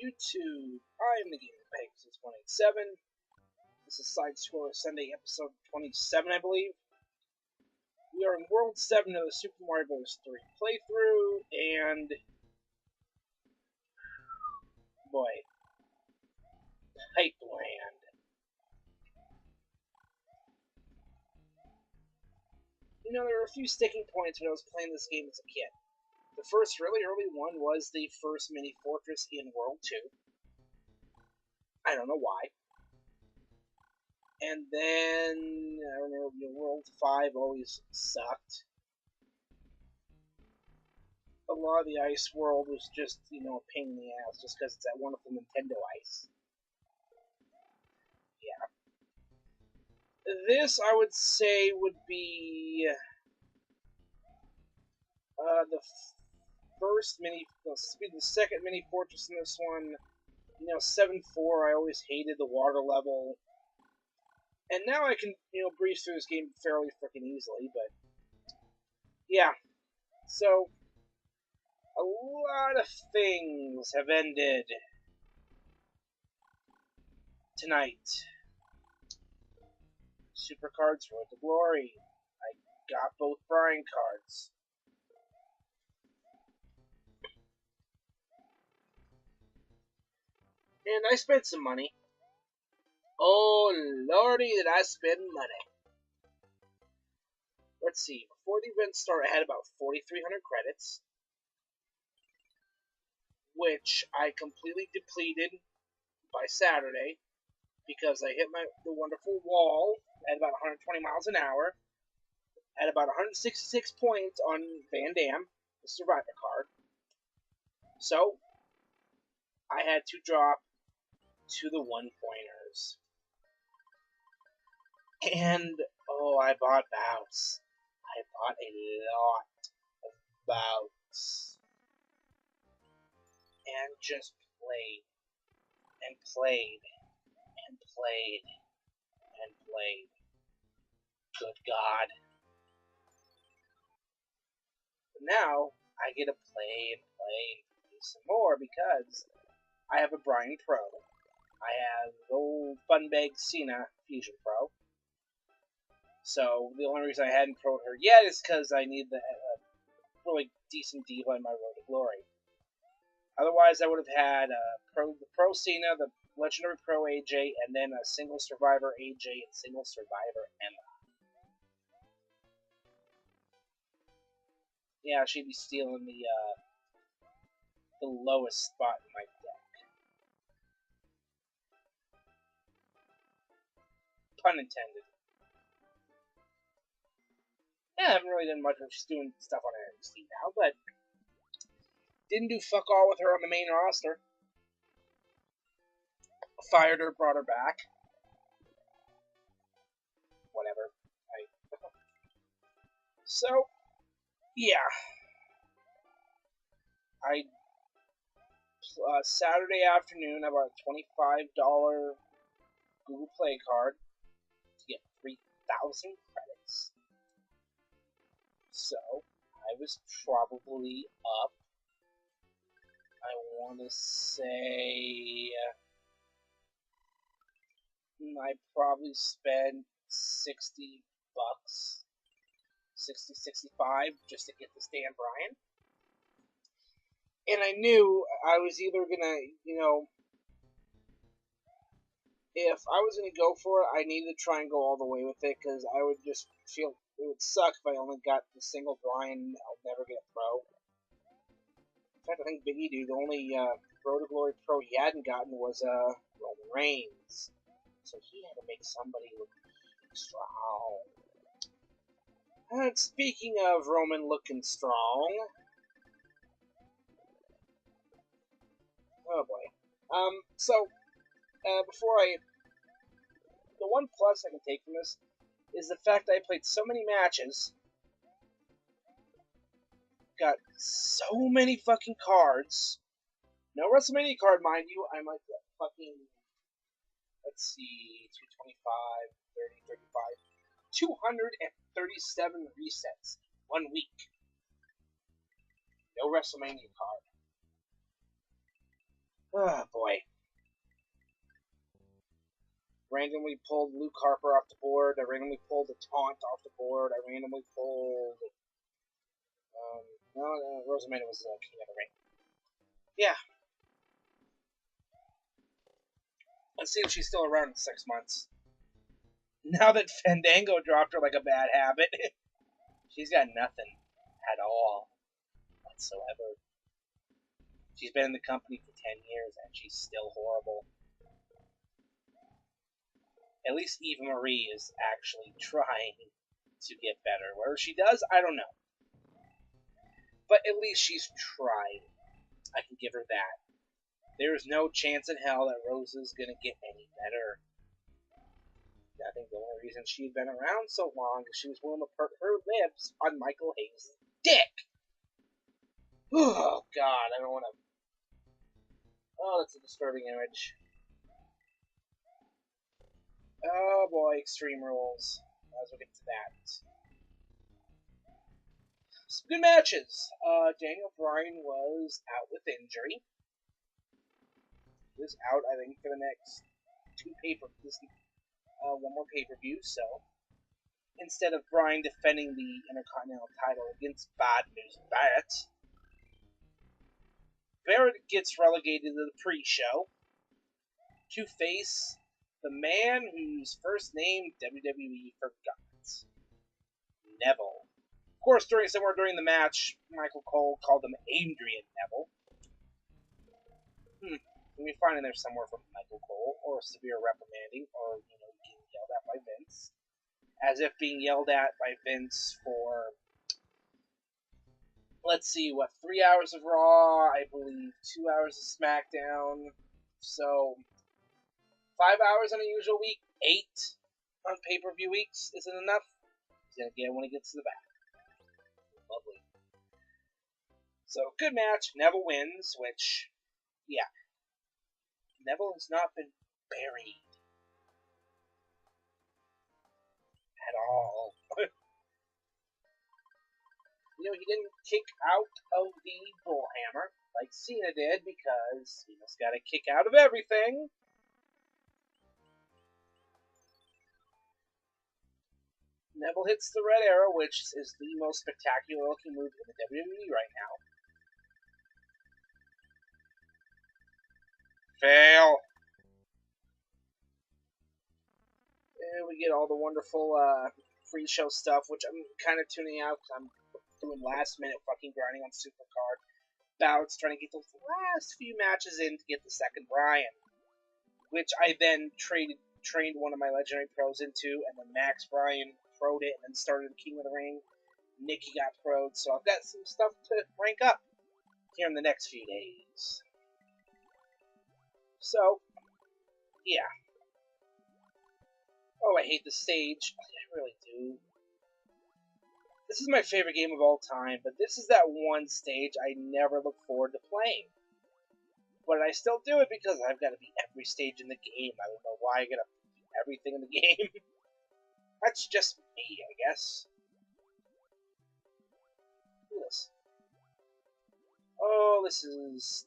YouTube. I am the Gamer Pegasus 187. This is Side Scroller Sunday, episode 27, I believe. We are in World 7 of the Super Mario Bros. 3 playthrough, and boy, Pipe Land. You know, there were a few sticking points when I was playing this game as a kid. The first really early one was the first mini fortress in World 2. I don't know why. And then, I don't know, World 5 always sucked. A lot of the Ice World was just, a pain in the ass, just because it's that wonderful Nintendo Ice. Yeah. This, I would say, would be the second mini fortress in this one. 7-4, I always hated the water level. And now I can, breeze through this game fairly freaking easily, but yeah. So, a lot of things have ended tonight. Supercard's Road to Glory. I got both Brian cards. And I spent some money. Oh, lordy, did I spend money. Let's see. Before the event started, I had about 4,300 credits, which I completely depleted by Saturday because I hit the wonderful wall at about 120 miles an hour, at about 166 points on Van Damme, the Survivor card. So, I had to drop to the one-pointers. And, oh, I bought bouts. I bought a lot of bouts. And just played. And played. And played. And played. Good God. But now, I get to play and play and play some more because I have a Brian Pro. I have the old Funbag Cena Fusion Pro. So, the only reason I hadn't pro'd her yet is because I need the really decent deal on my Road to Glory. Otherwise, I would have had the Pro Cena, the Legendary Pro AJ, and then a Single Survivor AJ and Single Survivor Emma. Yeah, she'd be stealing the lowest spot in my deck. Pun intended. Yeah, I haven't really done much. She's doing stuff on NXT now, but didn't do fuck all with her on the main roster. Fired her, brought her back. Whatever. So, yeah. Saturday afternoon, I bought a $25 Google Play card to get 3,000 credits. So, I was probably up, I want to say, I probably spent $60, 60, 65, just to get this damn Brian. And I knew I was either gonna, if I was gonna go for it, I needed to try and go all the way with it, because I would just feel it would suck if I only got the single Brian. I'll never get a Pro. In fact, I think Big E, the only Road to Glory Pro he hadn't gotten was Roman Reigns. So he had to make somebody look strong. And speaking of Roman looking strong, oh boy. The one plus I can take from this is the fact that I played so many matches, got so many fucking cards, no WrestleMania card, mind you, I'm like fucking, let's see, 225, 30, 35, 237 resets, 1 week. No WrestleMania card. Oh, boy. Randomly pulled Luke Harper off the board. I randomly pulled the Taunt off the board. I randomly pulled... no, Rosamunda was King of the Ring. Yeah. Let's see if she's still around in 6 months. Now that Fandango dropped her like a bad habit, she's got nothing at all whatsoever. She's been in the company for 10 years and she's still horrible. At least Eva Marie is actually trying to get better. Whether she does, I don't know. But at least she's tried. I can give her that. There's no chance in hell that Rosa's going to get any better. I think the only reason she'd been around so long is she was willing to put her lips on Michael Hayes' dick. Oh, God, I don't want to... Oh, that's a disturbing image. Oh, boy, Extreme Rules. As we get to that. Some good matches. Daniel Bryan was out with injury. He was out, I think, for the next one more pay-per-view, so instead of Bryan defending the Intercontinental title against Bad News Barrett gets relegated to the pre-show to face the man whose first name WWE forgot. Neville. Of course, somewhere during the match, Michael Cole called him Adrian Neville. We find in there somewhere from Michael Cole, or severe reprimanding, or, being yelled at by Vince. As if being yelled at by Vince for, let's see, 3 hours of Raw, I believe 2 hours of SmackDown, so 5 hours on a usual week, 8 on pay-per-view weeks isn't enough. He's going to get it when he gets to the back. Lovely. So, good match. Neville wins, which, yeah. Neville has not been buried. At all. He didn't kick out of the bullhammer like Cena did, because Cena's got to kick out of everything. Neville hits the red arrow, which is the most spectacular looking move in the WWE right now. Fail. And we get all the wonderful free show stuff, which I'm kind of tuning out because I'm doing last minute fucking grinding on Supercard bouts, trying to get those last few matches in to get the second Bryan, which I then trained one of my legendary pros into, and then Max Bryan pro'd it, and then started King of the Ring. Nikki got pro'd, so I've got some stuff to rank up here in the next few days. So, yeah. Oh, I hate the stage. I really do. This is my favorite game of all time, but this is that one stage I never look forward to playing. But I still do it because I've got to beat every stage in the game. I don't know why I gotta beat everything in the game. That's just me, I guess. Look at this. Oh, this is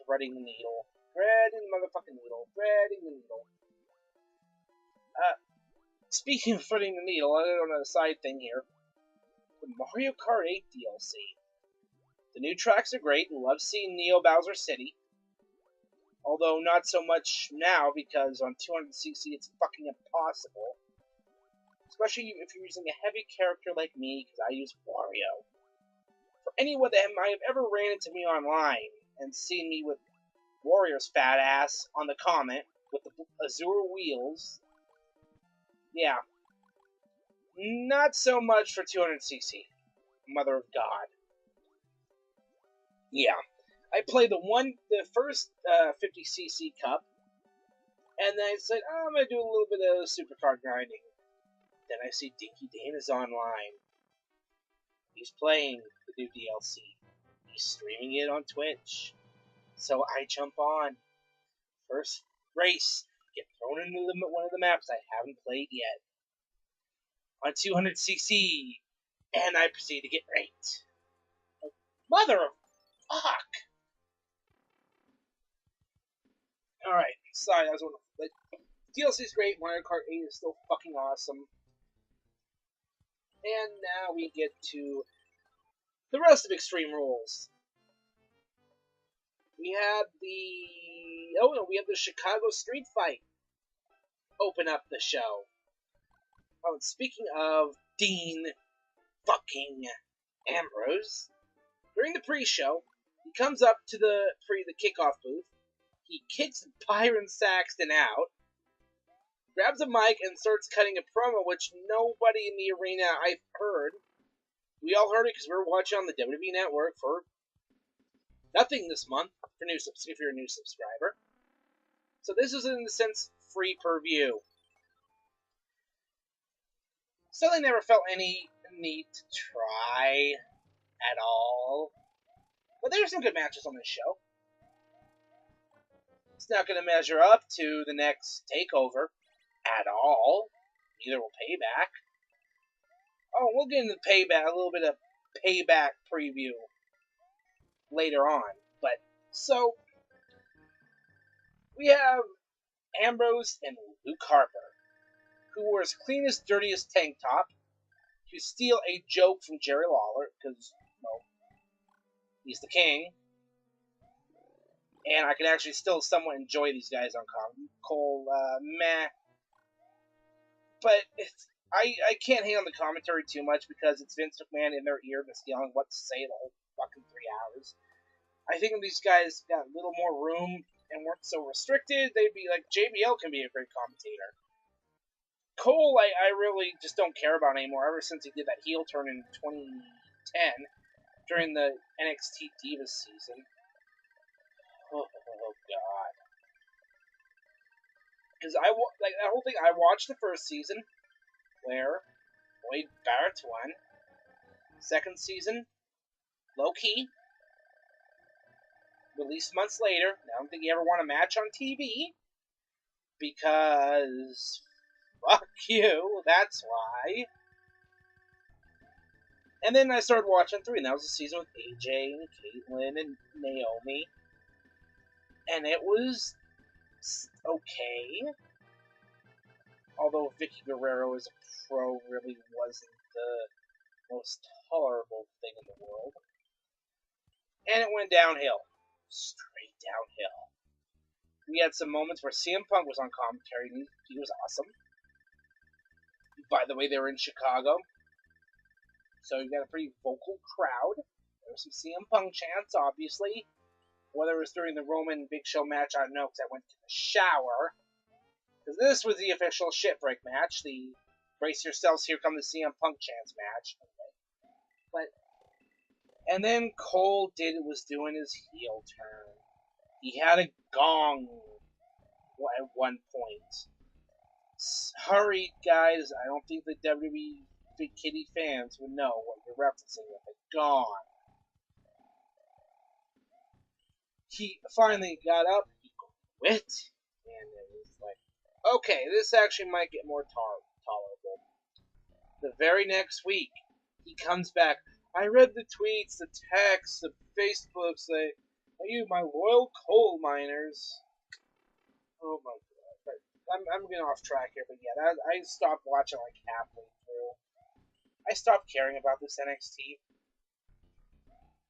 threading the needle. Threading the motherfucking needle. Threading the needle. Speaking of threading the needle, I don't know, a side thing here. The Mario Kart 8 DLC. The new tracks are great. Love seeing Neo Bowser City. Although not so much now, because on 200cc it's fucking impossible. Especially if you're using a heavy character like me, because I use Wario. For anyone that might have ever ran into me online and seen me with Wario's fat ass on the comment with the Azure wheels, yeah. Not so much for 200cc. Mother of God. Yeah. I played the first 50cc cup, and then I said, I'm going to do a little bit of supercard grinding. Then I see Dinky Dane is online. He's playing the new DLC. He's streaming it on Twitch. So I jump on. First race. Get thrown into one of the maps I haven't played yet. On 200cc. And I proceed to get ranked. Mother of fuck! Alright, sorry, that was wonderful. But DLC's great, Mario Kart 8 is still fucking awesome. And now we get to the rest of Extreme Rules. We have the Chicago Street Fight open up the show. Oh, and speaking of Dean fucking Ambrose, during the pre-show, he comes up to the kickoff booth. He kicks Byron Saxton out, grabs a mic, and starts cutting a promo, which nobody in the arena I've heard. We all heard it because we were watching on the WWE Network for nothing this month if you're a new subscriber. So this is, in a sense, free per view. Still, I never felt any need to try at all. But there's some good matches on this show. It's not going to measure up to the next TakeOver at all. Neither will Payback. Oh, we'll get into Payback, a little bit of Payback preview later on. But, so, we have Ambrose and Luke Harper, who wore his cleanest, dirtiest tank top to steal a joke from Jerry Lawler, because, well, he's the king. And I can actually still somewhat enjoy these guys on Cole, meh. But I can't hate on the commentary too much because it's Vince McMahon in their ear just yelling what to say the whole fucking 3 hours. I think if these guys got a little more room and weren't so restricted, they'd be like, JBL can be a great commentator. Cole, I really just don't care about anymore ever since he did that heel turn in 2010 during the NXT Divas season. Oh God. Because that whole thing, I watched the first season, where Wade Barrett won. Second season, low-key. Released months later. I don't think he ever won a match on TV. Because, fuck you, that's why. And then I started watching 3, and that was the season with AJ and Caitlyn and Naomi. And it was okay. Although Vicky Guerrero as a pro really wasn't the most tolerable thing in the world. And it went downhill. Straight downhill. We had some moments where CM Punk was on commentary, and he was awesome. By the way, they were in Chicago. So you got a pretty vocal crowd. There was some CM Punk chants, obviously. Whether it was during the Roman Big Show match, I don't know, because I went to the shower. Because this was the official shitbreak match, the brace yourselves, here come the CM Punk chants match. Okay. And then Cole was doing his heel turn. He had a gong at one point. Sorry, guys, I don't think the WWE Big Kitty fans would know what you're referencing with a gong. He finally got up, he quit, and it was like, okay, this actually might get more tolerable. The very next week, he comes back. I read the tweets, the texts, the Facebooks, are you my loyal coal miners? Oh my god. I'm getting off track here, but yeah, I stopped watching like halfway through. I stopped caring about this NXT.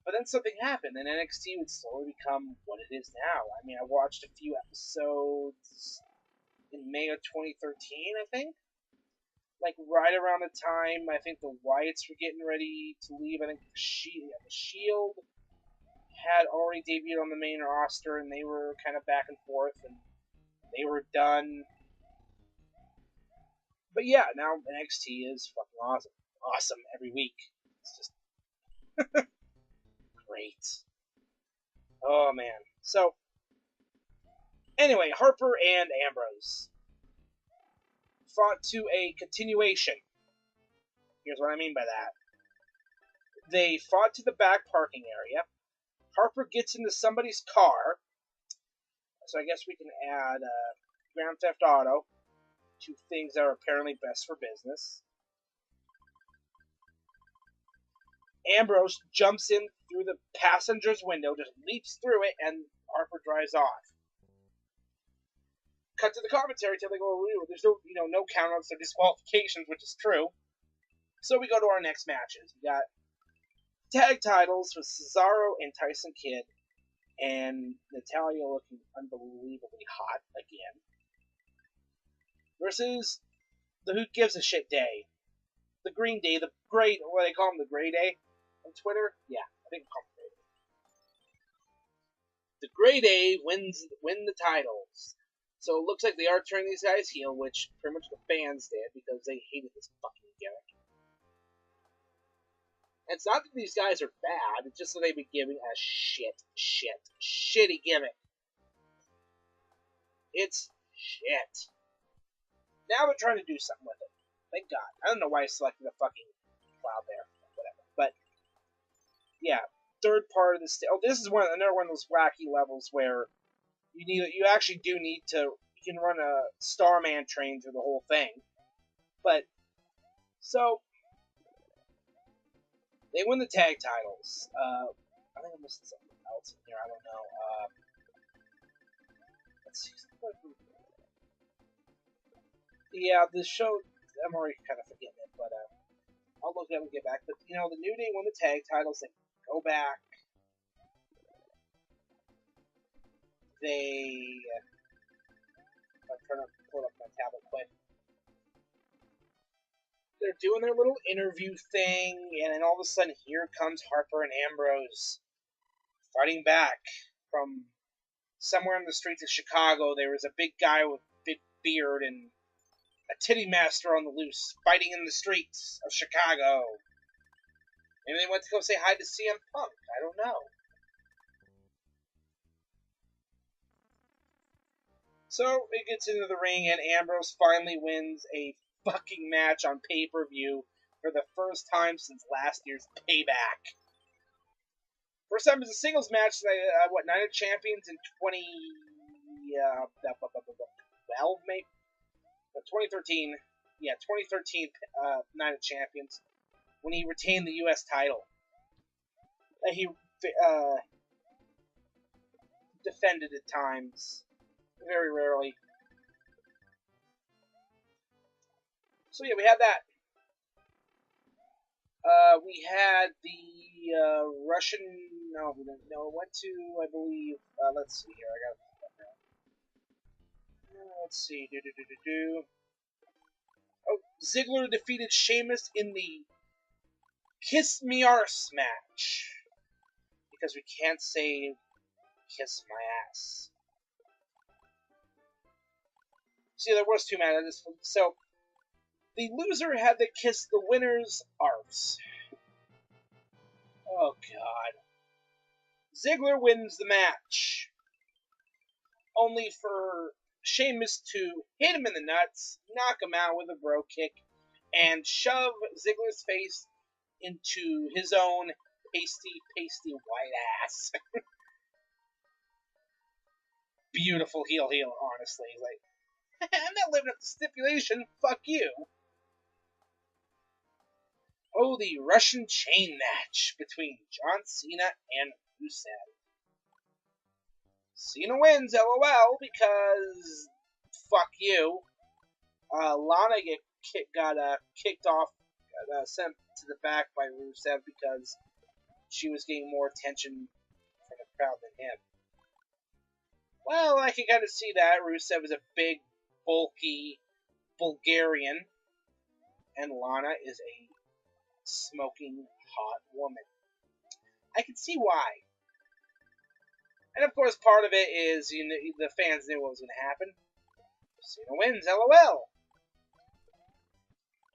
But then something happened, and NXT would slowly become what it is now. I mean, I watched a few episodes in May of 2013, I think. Like, right around the time, I think the Wyatts were getting ready to leave. I think the Shield had already debuted on the main roster, and they were kind of back and forth, and they were done. But yeah, now NXT is fucking awesome. Awesome every week. It's just great. Oh, man. So, anyway, Harper and Ambrose fought to a continuation. Here's what I mean by that. They fought to the back parking area. Harper gets into somebody's car. So I guess we can add Grand Theft Auto to things that are apparently best for business. Ambrose jumps in through the passenger's window, just leaps through it, and Harper drives off. cut to the commentary till they go, there's no, no countouts or disqualifications, which is true. So we go to our next matches. We got tag titles with Cesaro and Tyson Kidd, and Natalya looking unbelievably hot again, versus the Who Gives a Shit Day. The Green Day, the Great, what do they call him, the Grey Day on Twitter? Yeah, I think they call him Grey Day. The Grey Day win the titles. So it looks like they are turning these guys heel, which pretty much the fans did, because they hated this fucking gimmick. And it's not that these guys are bad, it's just that they've been giving a shitty gimmick. It's shit. Now they're trying to do something with it. Thank God. I don't know why I selected a fucking cloud there. Whatever. But, yeah. Third part of this. Oh, this is another one of those wacky levels where you actually do need to. You can run a Starman train through the whole thing. But, so, they win the tag titles. I think I'm missing something else in here. I don't know. Let's see. Yeah, the show. I'm already kind of forgetting it, but I'll look at it and get back. But, the New Day won the tag titles. They go back. I'm trying to pull up my tablet quick. They're doing their little interview thing, and then all of a sudden, here comes Harper and Ambrose fighting back from somewhere in the streets of Chicago. There was a big guy with a big beard and a titty master on the loose, fighting in the streets of Chicago. Maybe they went to go say hi to CM Punk. I don't know. So, it gets into the ring, and Ambrose finally wins a fucking match on pay-per-view for the first time since last year's Payback. First time as a singles match, Night of Champions in 2012, maybe? 2013, 2013 Night of Champions, when he retained the U.S. title. He defended at times, very rarely. So yeah, we had that. We had the Russian. No, we didn't. No, it went to, I believe. Let's see here. I got. Let's see. Oh, Ziggler defeated Sheamus in the Kiss Me Arse match. Because we can't say Kiss My Ass. See, there was two matches. So, the loser had to kiss the winner's arse. Oh, God. Ziggler wins the match. Only for Sheamus to hit him in the nuts, knock him out with a bro kick, and shove Ziggler's face into his own pasty white ass. Beautiful heel, honestly. He's like, I'm not living up to stipulation, fuck you. Oh, the Russian chain match between John Cena and Rusev. Cena wins, LOL, because fuck you. Lana got kicked off, sent to the back by Rusev because she was getting more attention from the crowd than him. Well, I can kind of see that. Rusev is a big, bulky Bulgarian, and Lana is a smoking hot woman. I can see why. And of course, part of it is the fans knew what was going to happen. Cena wins, LOL.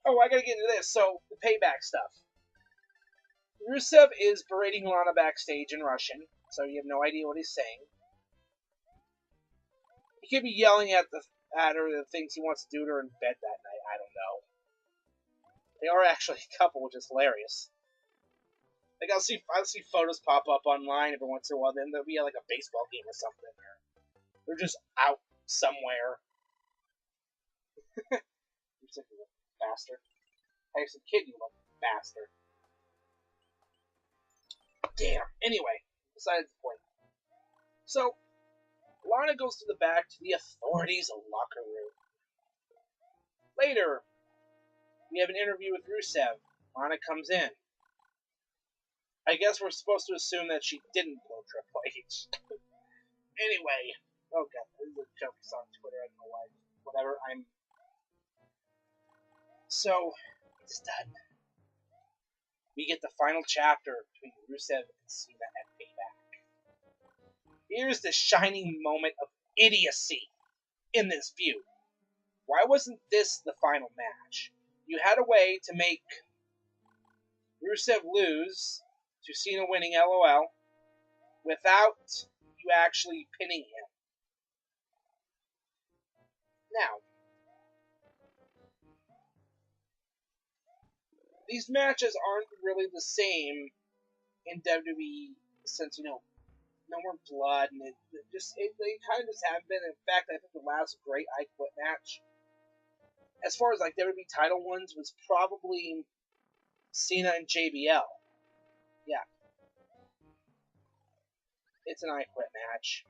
Oh, I gotta get into this. So, the Payback stuff. Rusev is berating Lana backstage in Russian, so you have no idea what he's saying. He could be yelling at her the things he wants to do to her in bed that night. I don't know. They are actually a couple, which is hilarious. Like I'll see photos pop up online every once in a while. Then there'll be like a baseball game or something, or they're just out somewhere. You're such a bastard. I used to kid you, like bastard. Damn. Anyway, besides the point. So Lana goes to the back to the authorities' locker room. Later, we have an interview with Rusev. Lana comes in. I guess we're supposed to assume that she didn't blow Triple H. Anyway. Oh god, this is a joke on Twitter, I don't know why. Whatever, So, it's done. We get the final chapter between Rusev and Cena at Payback. Here's the shining moment of idiocy in this feud. Why wasn't this the final match? You had a way to make Rusev lose to Cena winning LOL without you actually pinning him. Now, these matches aren't really the same in WWE since, no more blood, and they kind of just haven't been. In fact, I think the last great I Quit match, as far as like WWE title ones, was probably Cena and JBL. Yeah. It's an I Quit match.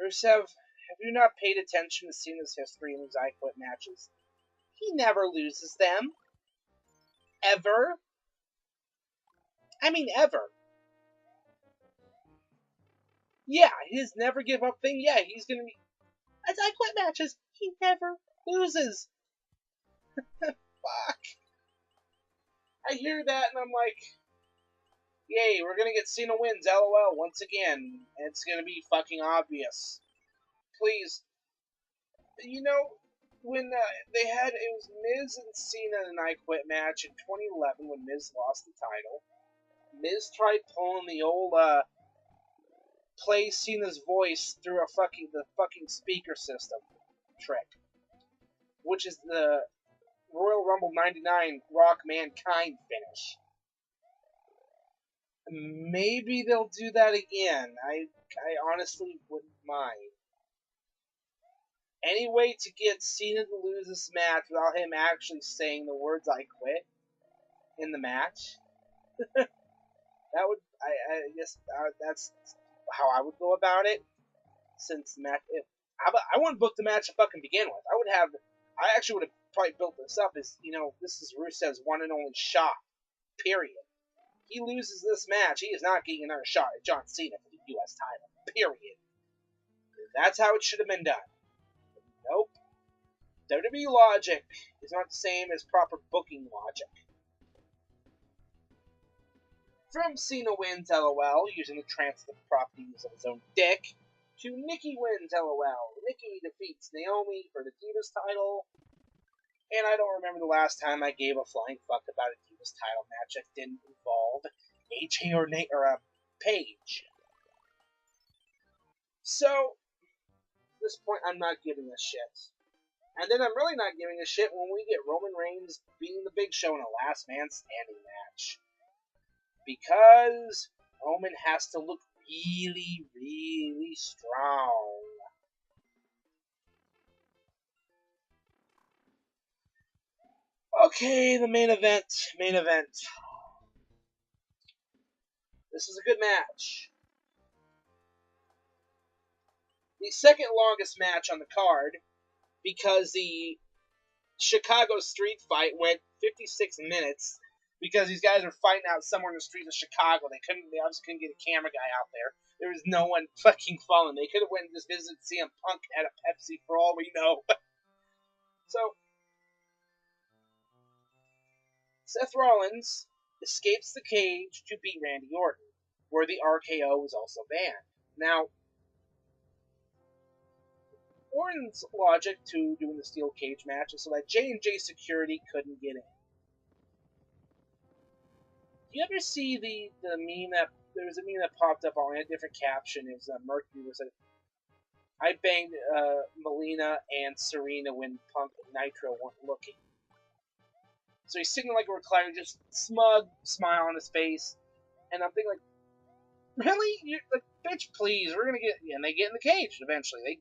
Rusev, have you not paid attention to Cena's history in his I Quit matches? He never loses them. Ever. I mean, ever. Yeah, his never give up thing, yeah, he's gonna be... As I Quit matches, he never loses. Fuck. I hear that and I'm like, yay, we're gonna get Cena wins, LOL, once again. And it's gonna be fucking obvious. Please. When they had, it was Miz and Cena in an I Quit match in 2011 when Miz lost the title. Miz tried pulling the old, play Cena's voice through the fucking speaker system trick. Which is the Royal Rumble 99 Rock Mankind finish. Maybe they'll do that again. I honestly wouldn't mind. Any way to get Cena to lose this match without him actually saying the words "I quit" in the match? That would, I guess, that's how I would go about it. Since the match, I wouldn't book the match to fucking begin with. I actually would have probably built this up as, this is Rusev's one and only shot. Period. He loses this match, he is not getting another shot at John Cena for the U.S. title. Period. That's how it should have been done. Nope. WWE logic is not the same as proper booking logic. From Cena wins LOL using the transitive properties of his own dick, to Nikki wins LOL. Nikki defeats Naomi for the Divas title. And I don't remember the last time I gave a flying fuck about a Divas title match that didn't involve AJ or Paige. So, at this point, I'm not giving a shit. And then I'm really not giving a shit when we get Roman Reigns beating the Big Show in a last man standing match. Because Roman has to look really, really strong. Okay, the main event. This is a good match. The second longest match on the card, because the Chicago street fight went 56 minutes, because these guys were fighting out somewhere in the streets of Chicago. They obviously couldn't get a camera guy out there. There was no one fucking following. They could have went and just visited CM Punk at a Pepsi for all we know. So, Seth Rollins escapes the cage to beat Randy Orton, where the RKO was also banned. Now, Orton's logic to doing the steel cage match is so that J&J security couldn't get in. Do you ever see the meme that, there was a meme that popped up on a different caption, it was Mercury was like, I banged Melina and Serena when Punk and Nitro weren't looking. So he's sitting like a recliner, just smug smile on his face, and I'm thinking like, really? You're like, bitch, please, we're gonna get, and they get in the cage eventually.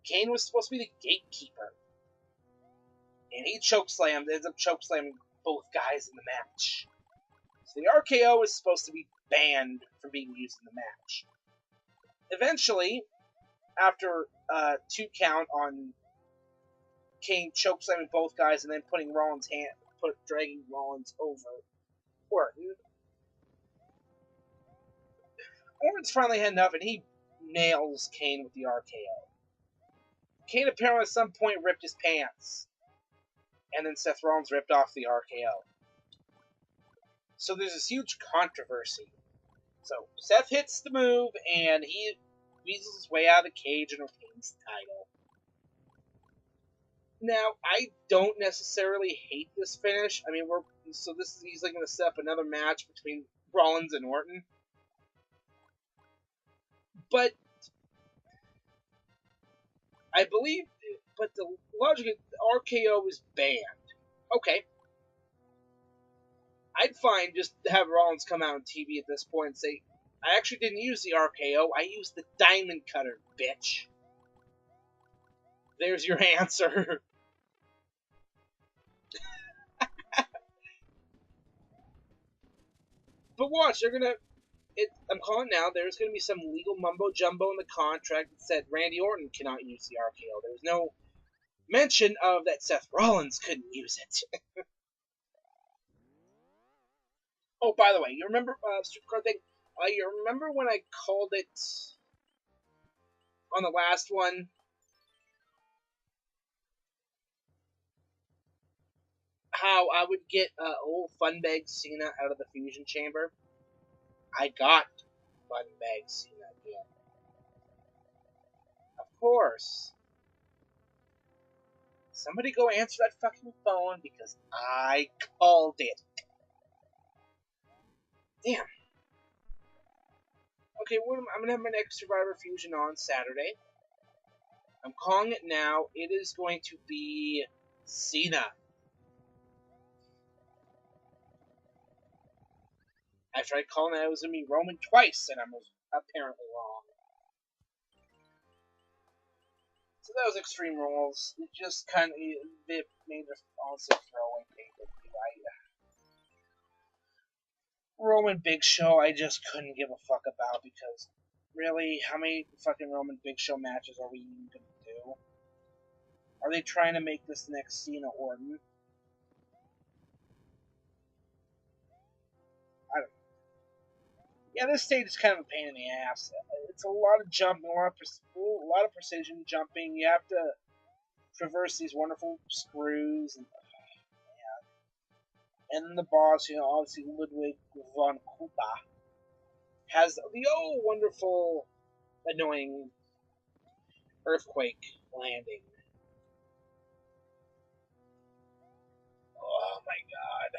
Kane was supposed to be the gatekeeper, and he ends up chokeslamming both guys in the match. So the RKO is supposed to be banned from being used in the match. Eventually, after 2 count on Kane chokeslamming both guys and then dragging Rollins over Orton, Orton's finally had enough and he nails Kane with the RKO. Kane apparently at some point ripped his pants, and then Seth Rollins ripped off the RKO. So there's this huge controversy. So Seth hits the move and he weasels his way out of the cage and retains the title. Now, I don't necessarily hate this finish. I mean, this is easily going to set up another match between Rollins and Orton. But I believe, the logic of the RKO is banned. Okay. I'd fine just have Rollins come out on TV at this point and say, I actually didn't use the RKO, I used the Diamond Cutter, bitch. There's your answer. But watch, I'm calling now, there's going to be some legal mumbo-jumbo in the contract that said Randy Orton cannot use the RKO. There was no mention of that Seth Rollins couldn't use it. Oh, by the way, you remember Supercard thing? You remember when I called it on the last one? How I would get old Funbag Cena out of the Fusion Chamber? I got Funbag Cena again. Of course. Somebody go answer that fucking phone because I called it. Damn. Okay, I'm going to have my next Survivor Fusion on Saturday. I'm calling it now. It is going to be Cena. I tried calling it was going to be Roman twice, and I was apparently wrong. So that was Extreme Rules. It just kind of made us also throwing pay-per-view. Roman Big Show, I just couldn't give a fuck about because, really, how many fucking Roman Big Show matches are we even going to do? Are they trying to make this next Cena Orton? I don't know. Yeah, this stage is kind of a pain in the ass. It's a lot of jumping, a lot of precision jumping. You have to traverse these wonderful screws, and then the boss, obviously Ludwig von Koopa, has the wonderful, annoying earthquake landing. Oh my god.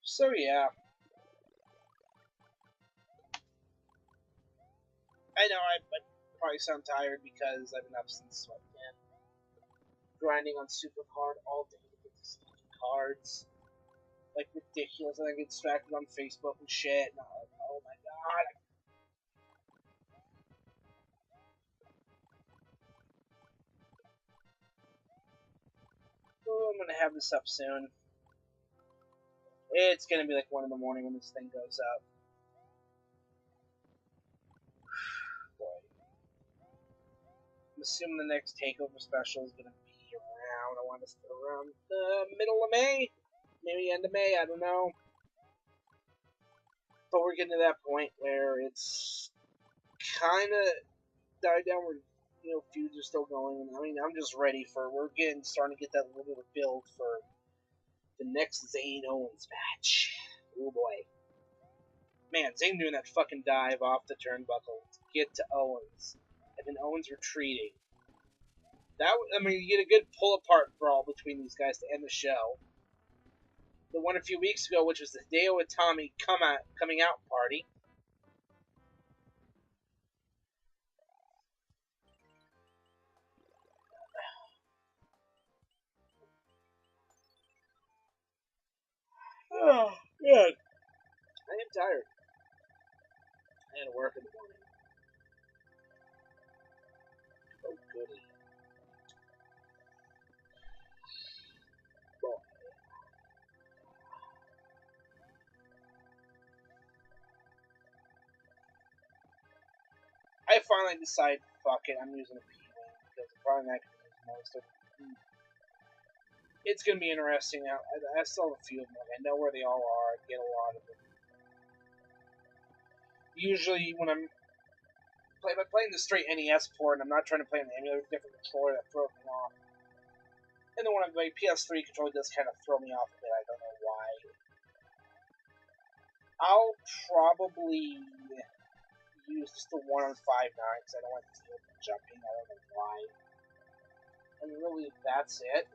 So yeah. I know I probably sound tired because I've been up since grinding on Supercard all day to get these cards. Like ridiculous, and I get distracted on Facebook and shit, and I'm like, oh my god. Oh, I'm gonna have this up soon. It's gonna be like 1 in the morning when this thing goes up. Boy. I'm assuming the next takeover special is gonna be around. I want to start around the middle of May, maybe end of May. I don't know. But we're getting to that point where it's kind of died down. Feuds are still going. I mean, I'm just ready for. We're starting to get that little bit of build for the next Zayn Owens match. Oh boy, man, Zayn doing that fucking dive off the turnbuckle to get to Owens, and then Owens retreating. You get a good pull apart brawl between these guys to end the show. The one a few weeks ago, which was the Hideo Itami coming out party. Oh, good. I am tired. I had to work in the morning. Oh, goody. Boy. finally decide, fuck it, I'm using a P-Wing, because I'm probably not going to use most of them. It's going to be interesting. I still have a few of them. I know where they all are. I get a lot of them. Usually, when I'm playing the straight NES port, and I'm not trying to play an emulator with a different controller, that throws me off. And then when I'm playing PS3 controller, does kind of throw me off a bit. I don't know why. I'll probably use just the 1 on 5.9 because I don't want to deal with jumping. I don't know why. And really, that's it.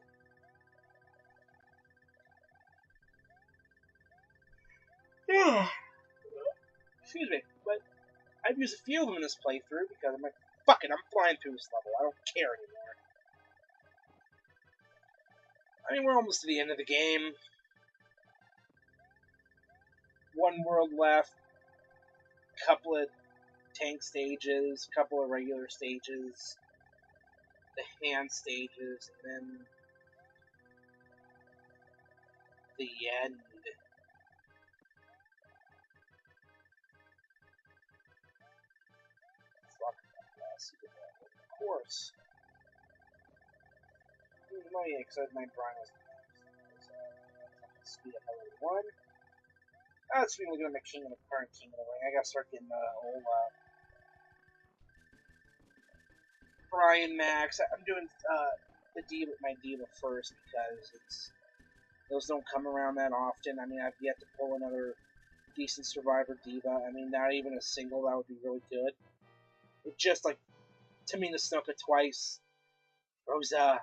Excuse me, but I've used a few of them in this playthrough because I'm like, fuck it, I'm flying through this level. I don't care anymore. I mean, we're almost to the end of the game. One world left. Couple of tank stages. Couple of regular stages. The hand stages. And then the end. Fuck that. Of course. Oh yeah, because I had my Brian was speed up by 1. That's me looking at my King of the current King of the Ring. I gotta start getting the old Brian Max. I'm doing the Diva, my Diva first because those don't come around that often. I mean, I've yet to pull another decent Survivor Diva. I mean, not even a single. That would be really good. It just like Tamina Snuka twice. Rosa.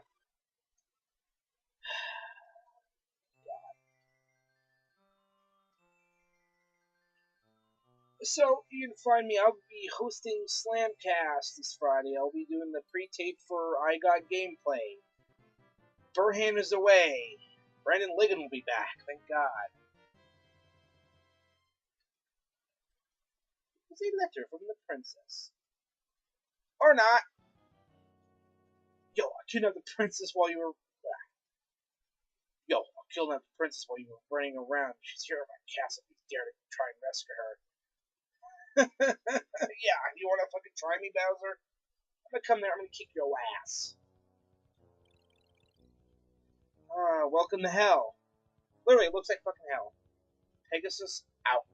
So, you can find me. I'll be hosting Slamcast this Friday. I'll be doing the pre-tape for I Got Gameplay. Burhan is away. Brandon Ligon will be back. Thank God. It's a letter from the princess. Or not. Yo, I kidnapped the princess while you were... Yo, I kidnapped the princess while you were running around. She's here at my castle. You dare to try and rescue her. Yeah, you wanna fucking try me, Bowser? I'm gonna come there, I'm gonna kick your ass. Welcome to hell. Literally, it looks like fucking hell. Pegasus out.